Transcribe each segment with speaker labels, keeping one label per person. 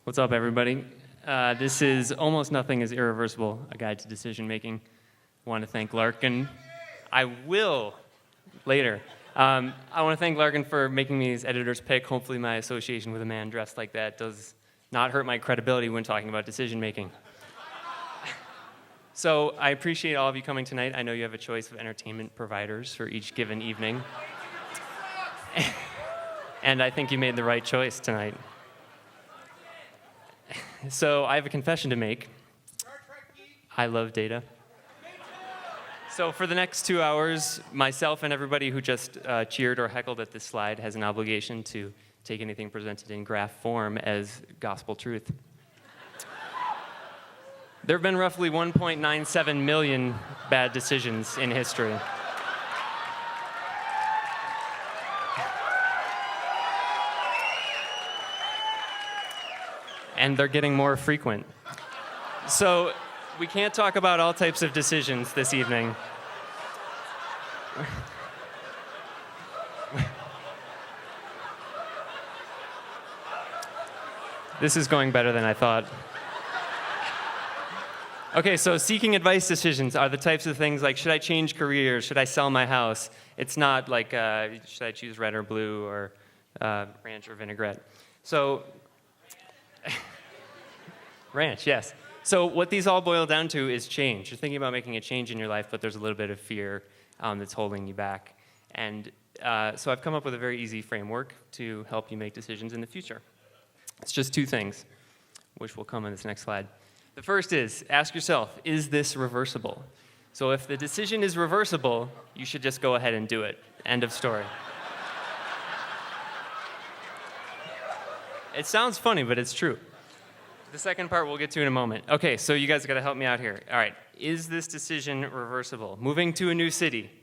Speaker 1: What's up, everybody? This is Almost Nothing is Irreversible, a guide to decision making. I want to thank Larkin. I will later. I want to thank Larkin for making me his editor's pick. Hopefully my association with a man dressed like that does not hurt my credibility when talking about decision making. So I appreciate all of you coming tonight. I know you have a choice of entertainment providers for each given evening. And I think you made the right choice tonight. So I have a confession to make. I love data. So for the next 2 hours, myself and everybody who just cheered or heckled at this slide has an obligation to take anything presented in graph form as gospel truth. There have been roughly 1.97 million bad decisions in history. And they're getting more frequent. So we can't talk about all types of decisions this evening. This is going better than I thought. Okay, so seeking advice decisions are the types of things like, should I change careers? Should I sell my house? It's not like, should I choose red or blue or ranch or vinaigrette? So, ranch, yes. So what these all boil down to is change. You're thinking about making a change in your life, but there's a little bit of fear that's holding you back. And so I've come up with a very easy framework to help you make decisions in the future. It's just 2 things, which will come in this next slide. The first is, ask yourself, is this reversible? So if the decision is reversible, you should just go ahead and do it. End of story. It sounds funny, but it's true. The second part we'll get to in a moment. Okay, so you guys got to help me out here. All right, is this decision reversible? Moving to a new city? Yes.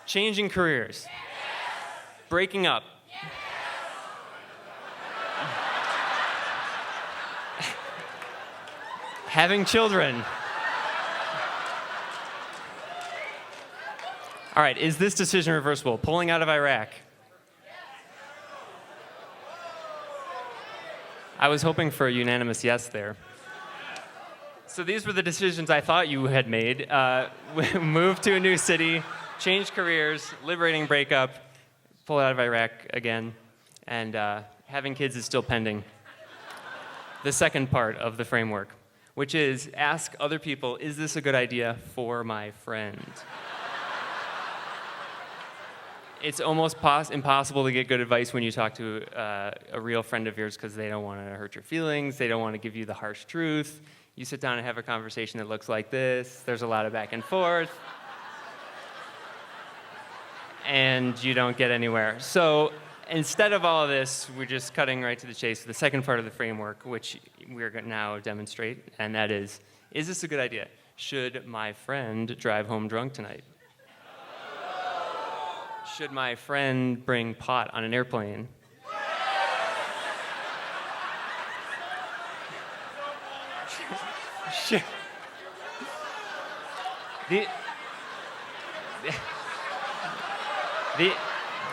Speaker 1: Changing careers? Yes. Breaking up? Yes. Having children? All right, is this decision reversible? Pulling out of Iraq? I was hoping for a unanimous yes there. So these were the decisions I thought you had made. Move to a new city, change careers, liberating breakup, pull out of Iraq again, and having kids is still pending. The second part of the framework, which is ask other people, is this a good idea for my friend? It's almost impossible to get good advice when you talk to a real friend of yours because they don't want to hurt your feelings. They don't want to give you the harsh truth. You sit down and have a conversation that looks like this. There's a lot of back and forth. And you don't get anywhere. So instead of all of this, we're just cutting right to the chase. The second part of the framework, which we're going to now demonstrate, and that is this a good idea? Should my friend drive home drunk tonight? Should my friend bring pot on an airplane?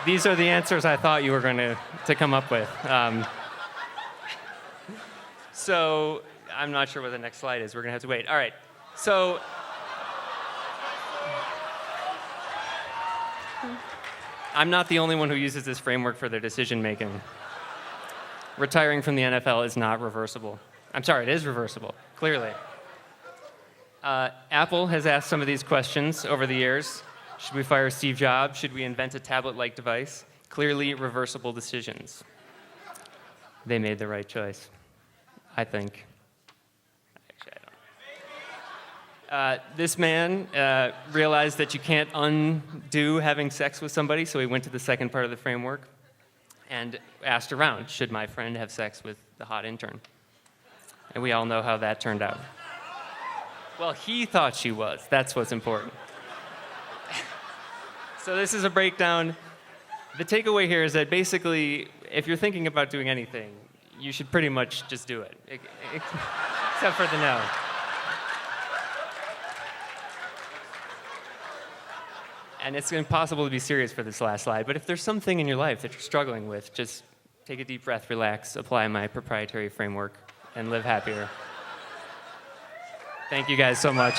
Speaker 1: These are the answers I thought you were going to come up with. So I'm not sure what the next slide is. We're going to have to wait. All right. So I'm not the only one who uses this framework for their decision making. Retiring from the NFL is not reversible. I'm sorry, it is reversible, clearly. Apple has asked some of these questions over the years. Should we fire Steve Jobs? Should we invent a tablet-like device? Clearly reversible decisions. They made the right choice, I think. Actually, I don't. This man realized that you can't undo having sex with somebody, so he went to the second part of the framework and asked around, should my friend have sex with the hot intern? And we all know how that turned out. Well, he thought she was. That's what's important. So this is a breakdown. The takeaway here is that basically, if you're thinking about doing anything, you should pretty much just do it, except for the no. And it's impossible to be serious for this last slide, but if there's something in your life that you're struggling with, just take a deep breath, relax, apply my proprietary framework, and live happier. Thank you guys so much.